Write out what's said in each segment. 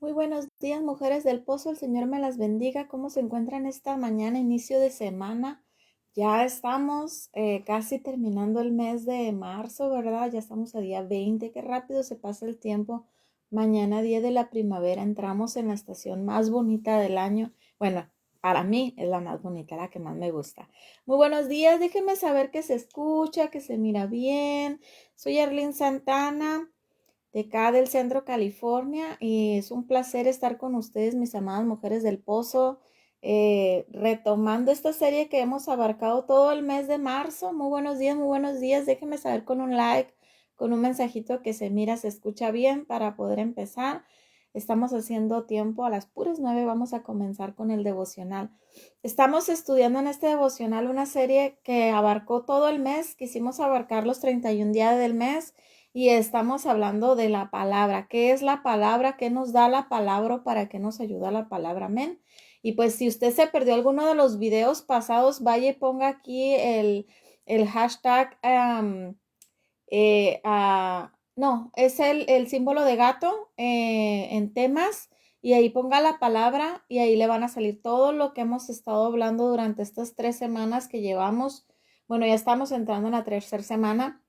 Muy buenos días, mujeres del Pozo. El Señor me las bendiga. ¿Cómo se encuentran esta mañana, inicio de semana? Ya estamos casi terminando el mes de marzo, ¿verdad? Ya estamos a día 20. Qué rápido se pasa el tiempo. Mañana, día de la primavera, entramos en la estación más bonita del año. Bueno, para mí es la más bonita, la que más me gusta. Muy buenos días. Déjenme saber que se escucha, que se mira bien. Soy Arlene Santana, de acá del Centro California, y es un placer estar con ustedes, mis amadas mujeres del Pozo, retomando esta serie que hemos abarcado todo el mes de marzo. Muy buenos días, muy buenos días. Déjenme saber con un like, con un mensajito que se mira, se escucha bien para poder empezar. Estamos haciendo tiempo, a las puras 9 vamos a comenzar con el devocional. Estamos estudiando en este devocional una serie que abarcó todo el mes. Quisimos abarcar los 31 días del mes. Y estamos hablando de la palabra. ¿Qué es la palabra? ¿Qué nos da la palabra? ¿Para qué nos ayuda la palabra? Amén. Y pues si usted se perdió alguno de los videos pasados, vaya y ponga aquí el hashtag, no, es el símbolo de gato en temas, y ahí ponga la palabra y ahí le van a salir todo lo que hemos estado hablando durante estas 3 semanas que llevamos. Bueno, ya estamos entrando en la tercera semana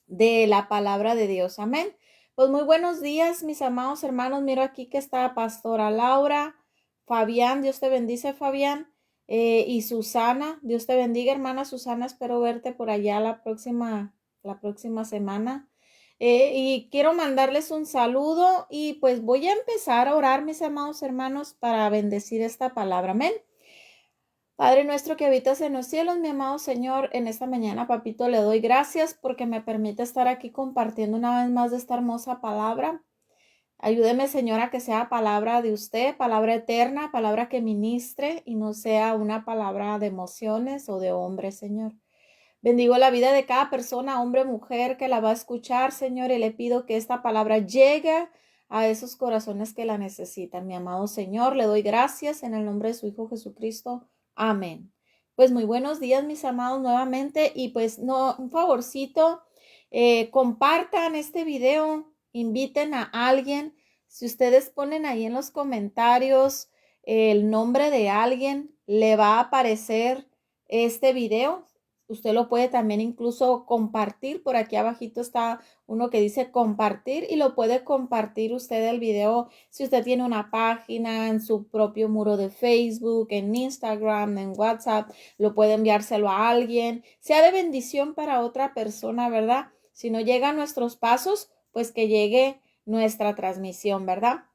de la palabra de Dios. Amén. Pues muy buenos días, mis amados hermanos. Miro aquí que está Pastora Laura, Fabián, Dios te bendice, Fabián, y Susana, Dios te bendiga, hermana Susana. Espero verte por allá la próxima semana. Y quiero mandarles un saludo y pues voy a empezar a orar, mis amados hermanos, para bendecir esta palabra. Amén. Padre nuestro que habitas en los cielos, mi amado Señor, en esta mañana, papito, le doy gracias porque me permite estar aquí compartiendo una vez más de esta hermosa palabra. Ayúdeme, Señor, a que sea palabra de usted, palabra eterna, palabra que ministre y no sea una palabra de emociones o de hombre, Señor. Bendigo la vida de cada persona, hombre, mujer, que la va a escuchar, Señor, y le pido que esta palabra llegue a esos corazones que la necesitan. Mi amado Señor, le doy gracias en el nombre de su Hijo Jesucristo. Amén. Pues muy buenos días, mis amados, nuevamente. Y pues no, un favorcito, compartan este video, inviten a alguien. Si ustedes ponen ahí en los comentarios el nombre de alguien, le va a aparecer este video. Usted lo puede también incluso compartir. Por aquí abajito está uno que dice compartir y lo puede compartir usted el video si usted tiene una página en su propio muro de Facebook, en Instagram, en WhatsApp. Lo puede enviárselo a alguien. Sea de bendición para otra persona, ¿verdad? Si no llegan nuestros pasos, pues que llegue nuestra transmisión, ¿verdad?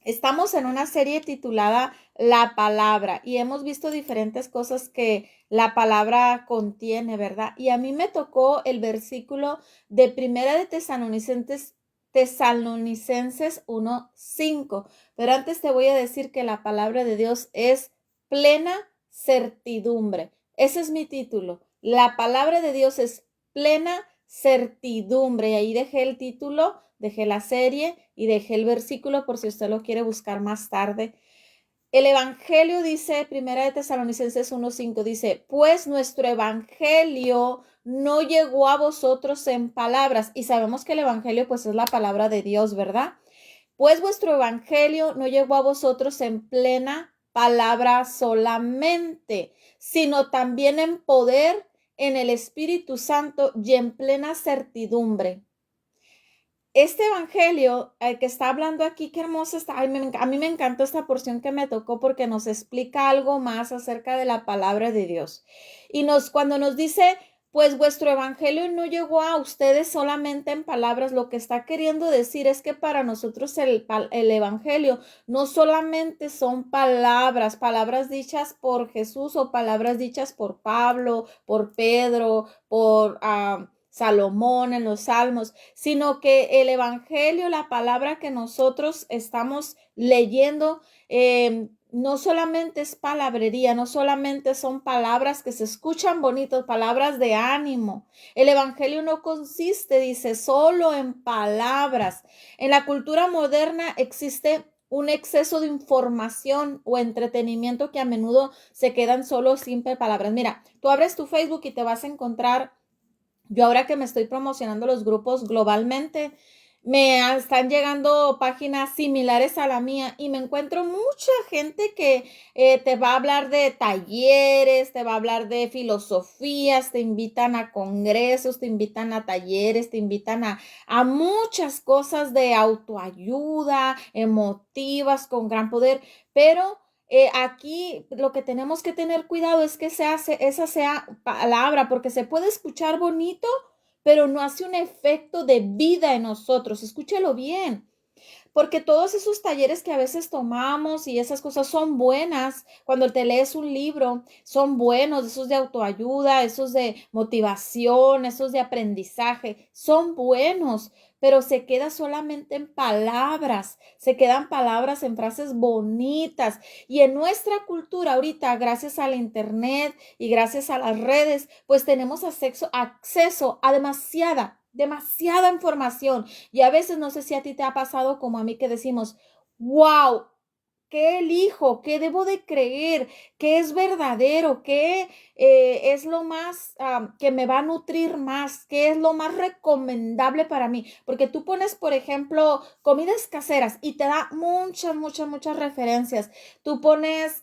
Estamos en una serie titulada La Palabra y hemos visto diferentes cosas que la palabra contiene, ¿verdad? Y a mí me tocó el versículo de Primera de Tesalonicenses 1:5. Pero antes te voy a decir que la palabra de Dios es plena certidumbre. Ese es mi título. La palabra de Dios es plena certidumbre. Y ahí dejé el título, dejé la serie y dejé el versículo por si usted lo quiere buscar más tarde. El evangelio dice, Primera de Tesalonicenses 1:5, dice, pues nuestro evangelio no llegó a vosotros en palabras. Y sabemos que el evangelio pues es la palabra de Dios, ¿verdad? Pues vuestro evangelio no llegó a vosotros en plena palabra solamente, sino también en poder, en el Espíritu Santo y en plena certidumbre. Este evangelio que está hablando aquí, qué hermoso está. A mí me encantó esta porción que me tocó porque nos explica algo más acerca de la palabra de Dios. Y cuando nos dice, pues vuestro evangelio no llegó a ustedes solamente en palabras, lo que está queriendo decir es que para nosotros el evangelio no solamente son palabras dichas por Jesús o palabras dichas por Pablo, por Pedro, por Salomón en los Salmos, sino que el evangelio, la palabra que nosotros estamos leyendo, no solamente es palabrería, no solamente son palabras que se escuchan bonitas, palabras de ánimo. El evangelio no consiste, dice, solo en palabras. En la cultura moderna existe un exceso de información o entretenimiento que a menudo se quedan solo simples palabras. Mira, tú abres tu Facebook y te vas a encontrar. Yo ahora que me estoy promocionando los grupos globalmente, están llegando páginas similares a la mía y me encuentro mucha gente que te va a hablar de talleres, te va a hablar de filosofías, te invitan a congresos, te invitan a talleres, te invitan a muchas cosas de autoayuda, emotivas, con gran poder, pero aquí lo que tenemos que tener cuidado es que esa sea palabra, porque se puede escuchar bonito, pero no hace un efecto de vida en nosotros. Escúchelo bien, porque todos esos talleres que a veces tomamos y esas cosas son buenas. Cuando te lees un libro, son buenos, esos de autoayuda, esos de motivación, esos de aprendizaje, son buenos, pero se queda solamente en palabras, se quedan palabras en frases bonitas. Y en nuestra cultura ahorita, gracias al internet y gracias a las redes, pues tenemos acceso a demasiada información. Y a veces no sé si a ti te ha pasado como a mí que decimos, wow, ¿qué elijo? ¿Qué debo de creer? ¿Qué es verdadero? ¿Qué es lo más que me va a nutrir más? ¿Qué es lo más recomendable para mí? Porque tú pones, por ejemplo, comidas caseras y te da muchas referencias. Tú pones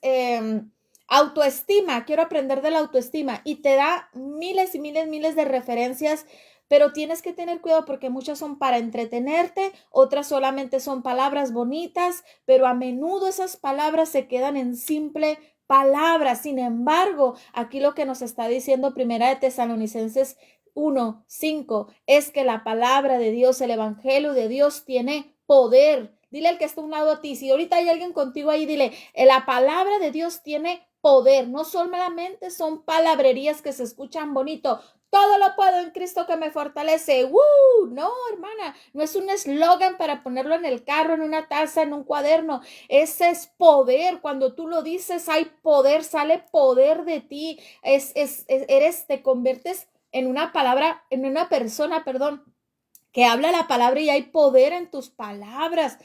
autoestima, quiero aprender de la autoestima y te da miles y miles de referencias, pero tienes que tener cuidado porque muchas son para entretenerte, otras solamente son palabras bonitas, pero a menudo esas palabras se quedan en simple palabras. Sin embargo, aquí lo que nos está diciendo Primera de Tesalonicenses 1:5 es que la palabra de Dios, el evangelio de Dios tiene poder. Dile al que está a un lado a ti, si ahorita hay alguien contigo ahí, dile, la palabra de Dios tiene poder, no solamente son palabrerías que se escuchan bonito, todo lo puedo en Cristo que me fortalece. No, hermana, no es un eslogan para ponerlo en el carro, en una taza, en un cuaderno. Ese es poder. Cuando tú lo dices, hay poder, sale poder de ti. Te conviertes en una palabra, en una persona, perdón, que habla la palabra y hay poder en tus palabras.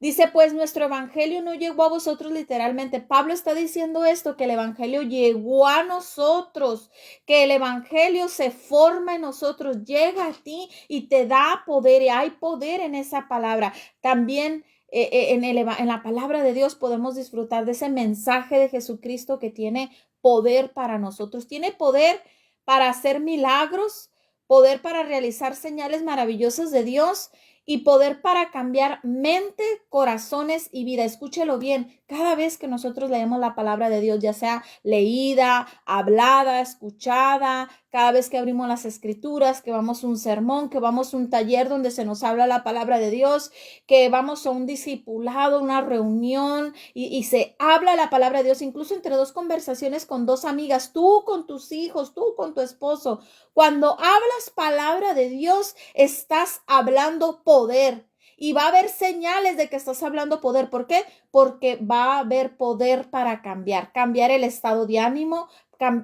Dice, pues nuestro evangelio no llegó a vosotros literalmente. Pablo está diciendo esto, que el evangelio llegó a nosotros, que el evangelio se forma en nosotros, llega a ti y te da poder y hay poder en esa palabra. También en la palabra de Dios podemos disfrutar de ese mensaje de Jesucristo que tiene poder para nosotros. Tiene poder para hacer milagros, poder para realizar señales maravillosas de Dios y poder para cambiar mente, corazones y vida. Escúchelo bien, cada vez que nosotros leemos la palabra de Dios, ya sea leída, hablada, escuchada, cada vez que abrimos las escrituras, que vamos a un sermón, que vamos a un taller donde se nos habla la palabra de Dios, que vamos a un discipulado, una reunión y se habla la palabra de Dios, incluso entre dos conversaciones con dos amigas, tú con tus hijos, tú con tu esposo. Cuando hablas palabra de Dios, estás hablando poder. Y va a haber señales de que estás hablando poder. ¿Por qué? Porque va a haber poder para cambiar el estado de ánimo,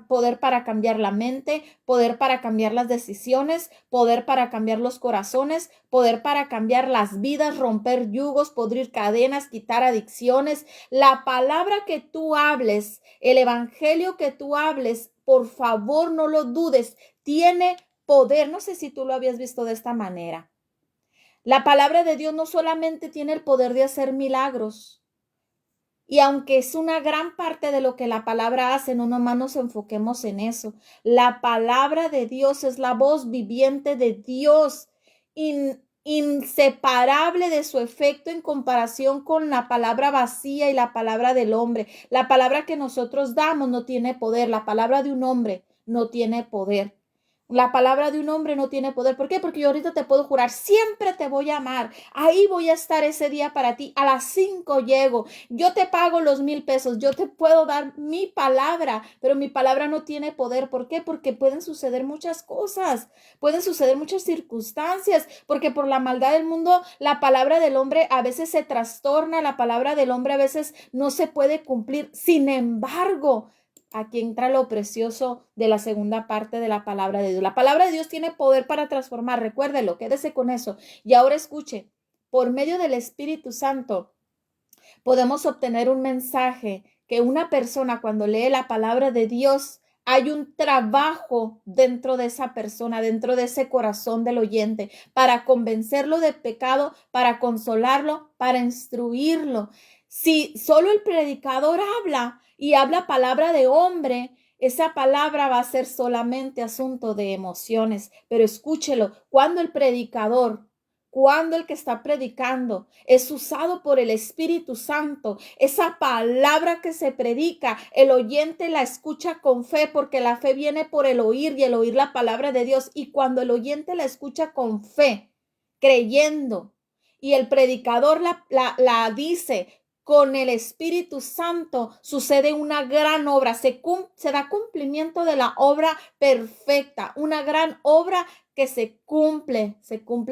poder para cambiar la mente, poder para cambiar las decisiones, poder para cambiar los corazones, poder para cambiar las vidas, romper yugos, podrir cadenas, quitar adicciones. La palabra que tú hables, el evangelio que tú hables, por favor no lo dudes, tiene poder. No sé si tú lo habías visto de esta manera. La palabra de Dios no solamente tiene el poder de hacer milagros, y aunque es una gran parte de lo que la palabra hace, no nomás nos enfoquemos en eso. La palabra de Dios es la voz viviente de Dios, inseparable de su efecto en comparación con la palabra vacía y la palabra del hombre. La palabra que nosotros damos no tiene poder, la palabra de un hombre no tiene poder. La palabra de un hombre no tiene poder. ¿Por qué? Porque yo ahorita te puedo jurar, siempre te voy a amar. Ahí voy a estar ese día para ti. A las 5 llego. Yo te pago los 1,000 pesos. Yo te puedo dar mi palabra, pero mi palabra no tiene poder. ¿Por qué? Porque pueden suceder muchas cosas. Pueden suceder muchas circunstancias. Porque por la maldad del mundo, la palabra del hombre a veces se trastorna. La palabra del hombre a veces no se puede cumplir. Sin embargo, aquí entra lo precioso de la segunda parte de la palabra de Dios. La palabra de Dios tiene poder para transformar, recuérdelo, quédese con eso. Y ahora escuche, por medio del Espíritu Santo podemos obtener un mensaje que una persona cuando lee la palabra de Dios hay un trabajo dentro de esa persona, dentro de ese corazón del oyente, para convencerlo de pecado, para consolarlo, para instruirlo. Si solo el predicador habla y habla palabra de hombre, esa palabra va a ser solamente asunto de emociones. Pero escúchelo, cuando el que está predicando es usado por el Espíritu Santo, esa palabra que se predica, el oyente la escucha con fe, porque la fe viene por el oír y el oír la palabra de Dios. Y cuando el oyente la escucha con fe, creyendo, y el predicador la dice con el Espíritu Santo, sucede una gran obra, se da cumplimiento de la obra perfecta, una gran obra que se cumple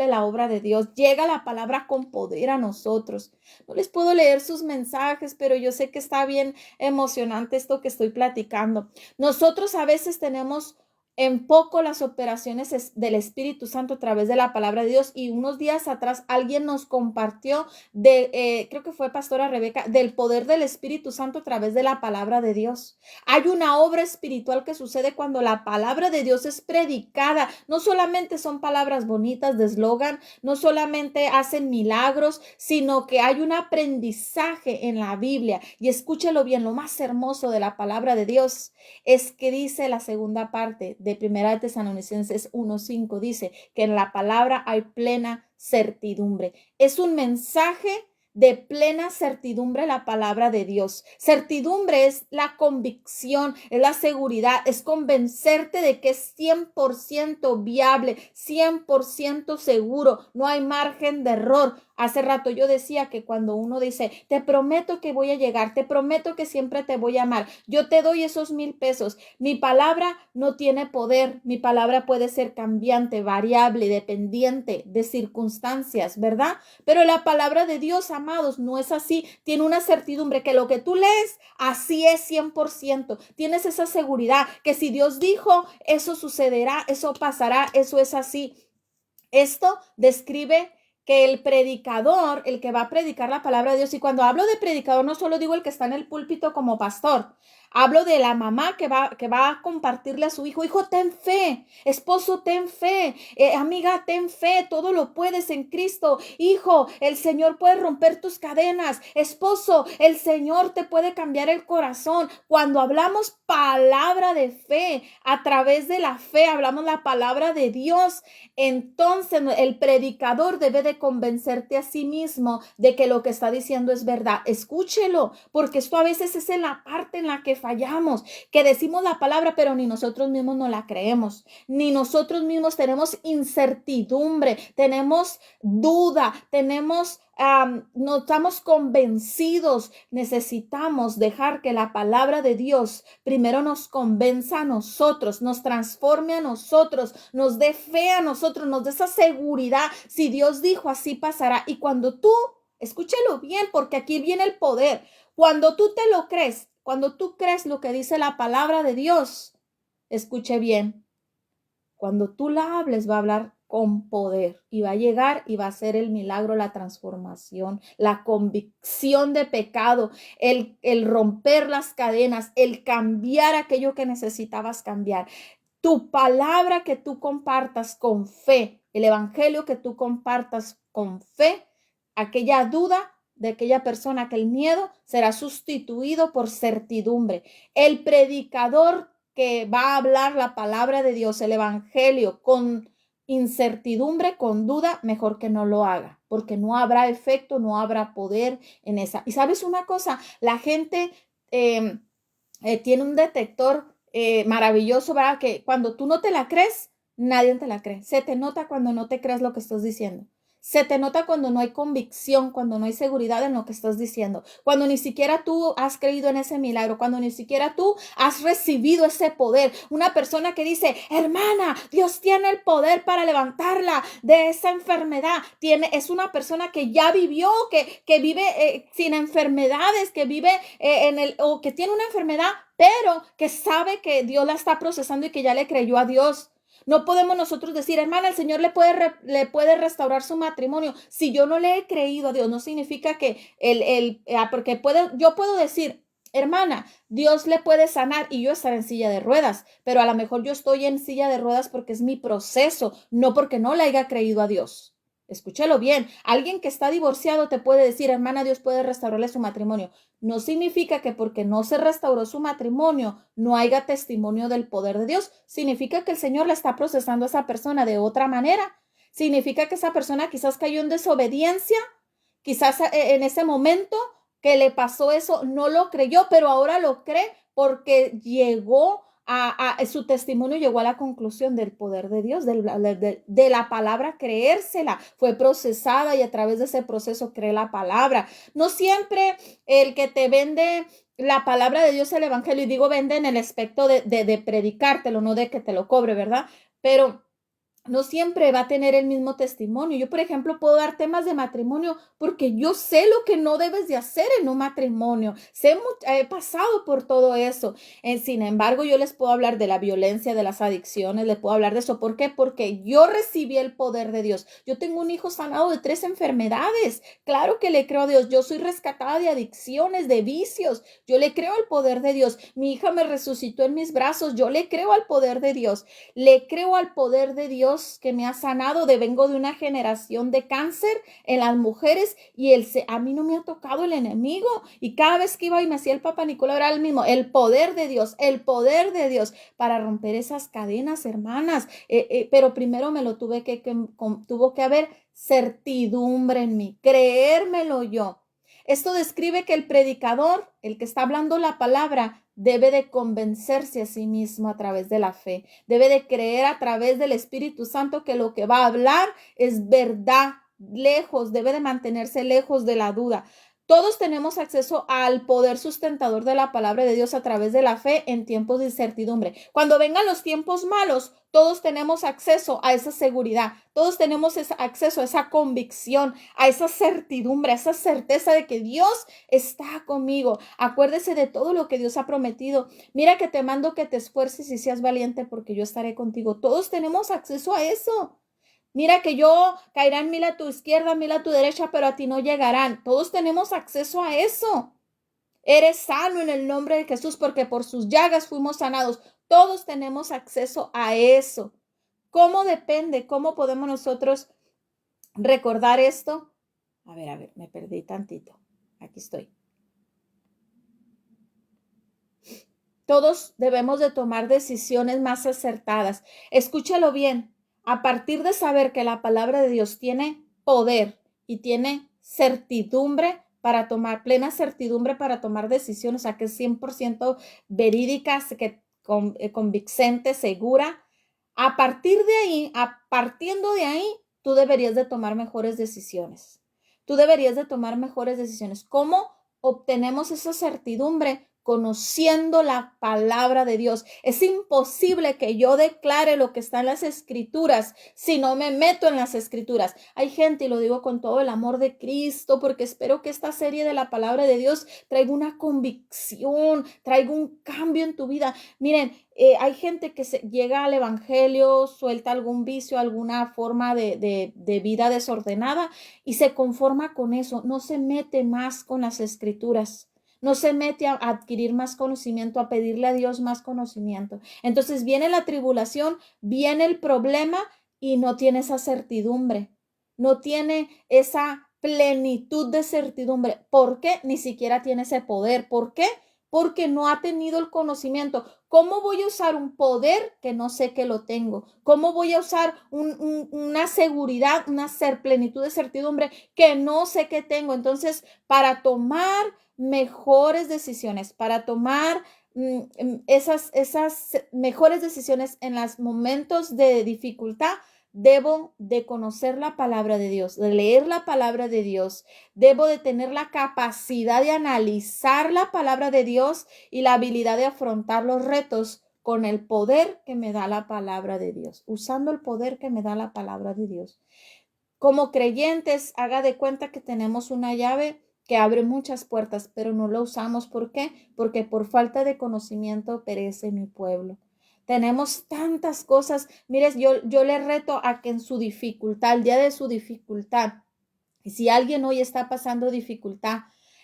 la obra de Dios, llega la palabra con poder a nosotros. No les puedo leer sus mensajes, pero yo sé que está bien emocionante esto que estoy platicando. Nosotros a veces tenemos en poco las operaciones del Espíritu Santo a través de la palabra de Dios, y unos días atrás alguien nos compartió creo que fue Pastora Rebeca, del poder del Espíritu Santo a través de la palabra de Dios. Hay una obra espiritual que sucede cuando la palabra de Dios es predicada. No solamente son palabras bonitas de eslogan, no solamente hacen milagros, sino que hay un aprendizaje en la Biblia. Y escúchelo bien, lo más hermoso de la palabra de Dios es que dice la segunda parte de Primera de Tesalonicenses 1:5, dice que en la palabra hay plena certidumbre. Es un mensaje de plena certidumbre la palabra de Dios. Certidumbre es la convicción, es la seguridad, es convencerte de que es 100% viable, 100% seguro, no hay margen de error. Hace rato yo decía que cuando uno dice, te prometo que voy a llegar, te prometo que siempre te voy a amar, yo te doy esos 1,000 pesos, mi palabra no tiene poder, mi palabra puede ser cambiante, variable, dependiente de circunstancias, ¿verdad? Pero la palabra de Dios, amados, no es así. Tiene una certidumbre que lo que tú lees, así es 100%. Tienes esa seguridad que si Dios dijo, eso sucederá, eso pasará, eso es así. Esto describe que el predicador, el que va a predicar la palabra de Dios, y cuando hablo de predicador no solo digo el que está en el púlpito como pastor, hablo de la mamá que va a compartirle a su hijo, hijo, ten fe, esposo, ten fe, amiga, ten fe, todo lo puedes en Cristo, hijo, el Señor puede romper tus cadenas, esposo, el Señor te puede cambiar el corazón. Cuando hablamos palabra de fe, a través de la fe hablamos la palabra de Dios, entonces el predicador debe de convencerte a sí mismo de que lo que está diciendo es verdad. Escúchelo, porque esto a veces es en la parte en la que fallamos, que decimos la palabra, pero ni nosotros mismos no la creemos, ni nosotros mismos tenemos incertidumbre, tenemos duda, no estamos convencidos. Necesitamos dejar que la palabra de Dios primero nos convenza a nosotros, nos transforme a nosotros, nos dé fe a nosotros, nos dé esa seguridad. Si Dios dijo, así pasará. Y cuando tú, escúchelo bien, porque aquí viene el poder, cuando tú te lo crees, cuando tú crees lo que dice la palabra de Dios, escuche bien, cuando tú la hables va a hablar con poder y va a llegar y va a ser el milagro, la transformación, la convicción de pecado, el romper las cadenas, el cambiar aquello que necesitabas cambiar. Tu palabra que tú compartas con fe, el evangelio que tú compartas con fe, aquella duda de aquella persona, aquel miedo será sustituido por certidumbre. El predicador que va a hablar la palabra de Dios, el evangelio, con incertidumbre, con duda, mejor que no lo haga, porque no habrá efecto, no habrá poder en esa. Y sabes una cosa, la gente tiene un detector maravilloso, ¿verdad? Que cuando tú no te la crees, nadie te la cree. Se te nota cuando no te crees lo que estás diciendo. Se te nota cuando no hay convicción, cuando no hay seguridad en lo que estás diciendo, cuando ni siquiera tú has creído en ese milagro, cuando ni siquiera tú has recibido ese poder. Una persona que dice, hermana, Dios tiene el poder para levantarla de esa enfermedad. Es una persona que ya vivió, que vive sin enfermedades, que vive o que tiene una enfermedad, pero que sabe que Dios la está procesando y que ya le creyó a Dios. No podemos nosotros decir, hermana, el Señor le puede restaurar su matrimonio. Si yo no le he creído a Dios, no significa que porque yo puedo decir, hermana, Dios le puede sanar y yo estar en silla de ruedas, pero a lo mejor yo estoy en silla de ruedas porque es mi proceso, no porque no le haya creído a Dios. Escúchelo bien. Alguien que está divorciado te puede decir, hermana, Dios puede restaurarle su matrimonio. No significa que porque no se restauró su matrimonio no haya testimonio del poder de Dios. Significa que el Señor le está procesando a esa persona de otra manera. Significa que esa persona quizás cayó en desobediencia, quizás en ese momento que le pasó eso no lo creyó, pero ahora lo cree porque llegó su testimonio llegó a la conclusión del poder de Dios, de la palabra, creérsela, fue procesada y a través de ese proceso cree la palabra. No siempre el que te vende la palabra de Dios, el evangelio, y digo vende en el aspecto de predicártelo, no de que te lo cobre, ¿verdad? Pero no siempre va a tener el mismo testimonio. Yo, por ejemplo, puedo dar temas de matrimonio porque yo sé lo que no debes de hacer en un matrimonio. He pasado por todo eso. Sin embargo, yo les puedo hablar de la violencia, de las adicciones, les puedo hablar de eso. ¿Por qué? Porque yo recibí el poder de Dios. Yo tengo un hijo sanado de 3 enfermedades. Claro que le creo a Dios. Yo soy rescatada de adicciones, de vicios. Yo le creo al poder de Dios. Mi hija me resucitó en mis brazos. Yo le creo al poder de Dios. Le creo al poder de Dios que me ha sanado. Vengo de una generación de cáncer en las mujeres y a mí no me ha tocado el enemigo. Y cada vez que iba y me hacía el Papa Nicolau era el mismo. El poder de Dios para romper esas cadenas, hermanas. Pero primero me lo tuvo que haber certidumbre en mí, creérmelo yo. Esto describe que el predicador, el que está hablando la palabra, debe de convencerse a sí mismo a través de la fe. Debe de creer a través del Espíritu Santo que lo que va a hablar es verdad, debe de mantenerse lejos de la duda. Todos tenemos acceso al poder sustentador de la palabra de Dios a través de la fe en tiempos de incertidumbre. Cuando vengan los tiempos malos, todos tenemos acceso a esa seguridad, todos tenemos acceso a esa convicción, a esa certidumbre, a esa certeza de que Dios está conmigo. Acuérdese de todo lo que Dios ha prometido. Mira que te mando que te esfuerces y seas valiente porque yo estaré contigo. Todos tenemos acceso a eso. Mira que caerán 1000 a tu izquierda, 1000 a tu derecha, pero a ti no llegarán. Todos tenemos acceso a eso. Eres sano en el nombre de Jesús porque por sus llagas fuimos sanados. Todos tenemos acceso a eso. ¿Cómo depende? ¿Cómo podemos nosotros recordar esto? A ver, me perdí tantito. Aquí estoy. Todos debemos de tomar decisiones más acertadas. Escúchalo bien. A partir de saber que la palabra de Dios tiene poder y tiene certidumbre para tomar, plena certidumbre para tomar decisiones, o sea, que es 100% verídica, convincente, segura. A partir de ahí, partiendo de ahí, tú deberías de tomar mejores decisiones. Tú deberías de tomar mejores decisiones. ¿Cómo obtenemos esa certidumbre? Conociendo la palabra de Dios. Es imposible que yo declare lo que está en las escrituras si no me meto en las escrituras. Hay gente, y lo digo con todo el amor de Cristo, porque espero que esta serie de la palabra de Dios traiga una convicción, traiga un cambio en tu vida. Miren, hay gente que llega al evangelio, suelta algún vicio, alguna forma de vida desordenada y se conforma con eso, no se mete más con las escrituras. No se mete a adquirir más conocimiento, a pedirle a Dios más conocimiento. Entonces viene la tribulación, viene el problema y no tiene esa certidumbre. No tiene esa plenitud de certidumbre. ¿Por qué? Ni siquiera tiene ese poder. ¿Por qué? Porque no ha tenido el conocimiento. ¿Cómo voy a usar un poder que no sé que lo tengo? ¿Cómo voy a usar una seguridad, una plenitud de certidumbre que no sé que tengo? Entonces, para tomar mejores decisiones, para tomar esas mejores decisiones en los momentos de dificultad, debo de conocer la palabra de Dios, de leer la palabra de Dios. Debo de tener la capacidad de analizar la palabra de Dios y la habilidad de afrontar los retos con el poder que me da la palabra de Dios, usando el poder que me da la palabra de Dios. Como creyentes, haga de cuenta que tenemos una llave que abre muchas puertas, pero no lo usamos. ¿Por qué? Porque por falta de conocimiento perece mi pueblo. Tenemos tantas cosas. Mires, yo le reto a que en su dificultad, el día de su dificultad, y si alguien hoy está pasando dificultad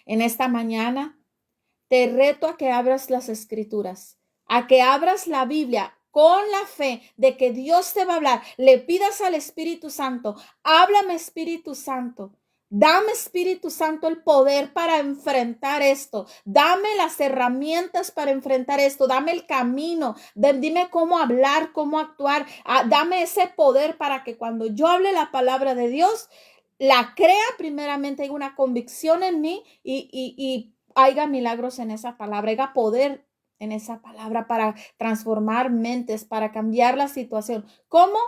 en esta mañana, Te reto a que abras las escrituras, a que abras la Biblia con la fe de que Dios te va a hablar. Le pidas al Espíritu Santo, háblame Espíritu Santo. Dame, Espíritu Santo, el poder para enfrentar esto. Dame las herramientas para enfrentar esto. Dame el camino. Dime cómo hablar, cómo actuar. Dame ese poder para que cuando yo hable la palabra de Dios, la crea primeramente, hay una convicción en mí y haya milagros en esa palabra, haya poder en esa palabra para transformar mentes, para cambiar la situación. ¿Cómo?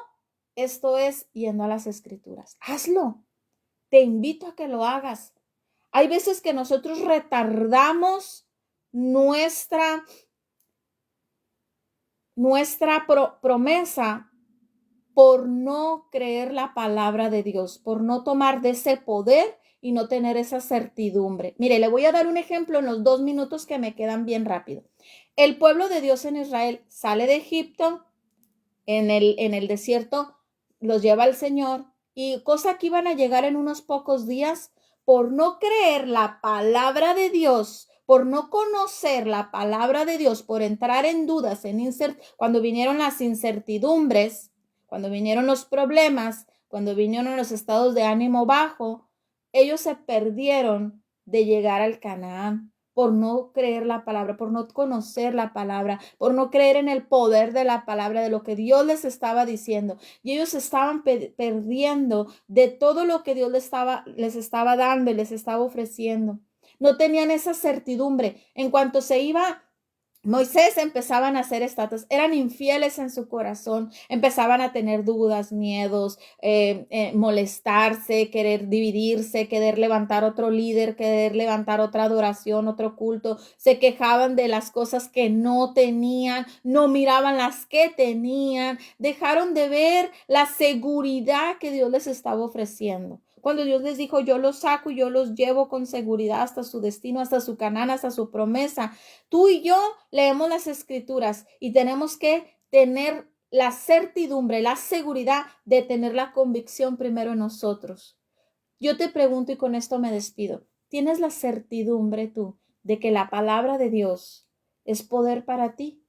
Esto es yendo a las escrituras. Hazlo. Te invito a que lo hagas. Hay veces que nosotros retardamos nuestra promesa por no creer la palabra de Dios, por no tomar de ese poder y no tener esa certidumbre. Mire, le voy a dar un ejemplo en los 2 minutos que me quedan bien rápido. El pueblo de Dios en Israel sale de Egipto, en el desierto los lleva el Señor, y cosa que iban a llegar en unos pocos días, por no creer la palabra de Dios, por no conocer la palabra de Dios, por entrar en dudas, cuando vinieron las incertidumbres, cuando vinieron los problemas, cuando vinieron los estados de ánimo bajo, ellos se perdieron de llegar al Canaán por no creer la palabra, por no conocer la palabra, por no creer en el poder de la palabra, de lo que Dios les estaba diciendo. Y ellos estaban perdiendo de todo lo que Dios les estaba dando y les estaba ofreciendo. No tenían esa certidumbre. En cuanto se iba Moisés, empezaban a hacer estatuas, eran infieles en su corazón, empezaban a tener dudas, miedos, molestarse, querer dividirse, querer levantar otro líder, querer levantar otra adoración, otro culto, se quejaban de las cosas que no tenían, no miraban las que tenían, dejaron de ver la seguridad que Dios les estaba ofreciendo. Cuando Dios les dijo, yo los saco y yo los llevo con seguridad hasta su destino, hasta su Canaán, hasta su promesa. Tú y yo leemos las escrituras y tenemos que tener la certidumbre, la seguridad de tener la convicción primero en nosotros. Yo te pregunto y con esto me despido. ¿Tienes la certidumbre tú de que la palabra de Dios es poder para ti?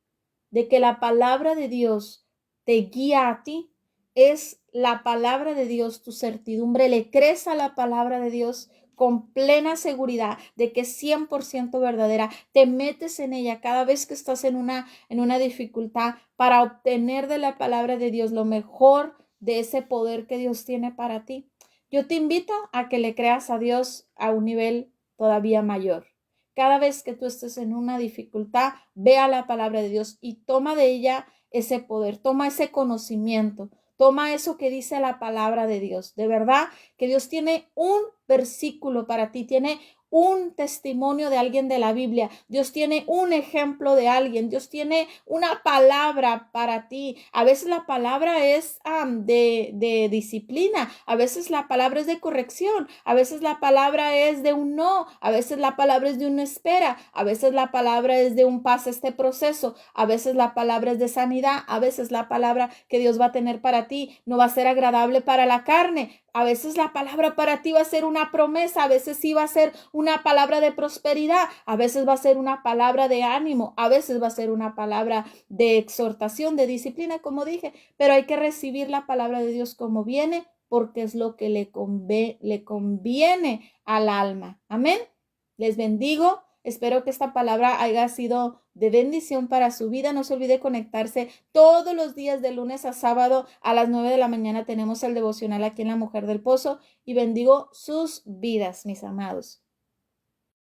¿De que la palabra de Dios te guía a ti? ¿Es la palabra de Dios tu certidumbre? ¿Le crees a la palabra de Dios con plena seguridad de que es 100% verdadera? Te metes en ella cada vez que estás en una dificultad para obtener de la palabra de Dios lo mejor de ese poder que Dios tiene para ti. Yo te invito a que le creas a Dios a un nivel todavía mayor. Cada vez que tú estés en una dificultad, vea la palabra de Dios y toma de ella ese poder, toma ese conocimiento, toma eso que dice la palabra de Dios. De verdad que Dios tiene un versículo para ti, tiene un testimonio de alguien de la Biblia. Dios tiene un ejemplo de alguien. Dios tiene una palabra para ti. A veces la palabra es de disciplina. A veces la palabra es de corrección. A veces la palabra es de un no. A veces la palabra es de una espera. A veces la palabra es de un pasa este proceso. A veces la palabra es de sanidad. A veces la palabra que Dios va a tener para ti no va a ser agradable para la carne. A veces la palabra para ti va a ser una promesa, a veces sí va a ser una palabra de prosperidad, a veces va a ser una palabra de ánimo, a veces va a ser una palabra de exhortación, de disciplina, como dije, pero hay que recibir la palabra de Dios como viene, porque es lo que le conviene al alma. Amén. Les bendigo. Espero que esta palabra haya sido de bendición para su vida. No se olvide conectarse todos los días de lunes a sábado a las 9 de la mañana. Tenemos el devocional aquí en La Mujer del Pozo y bendigo sus vidas, mis amados.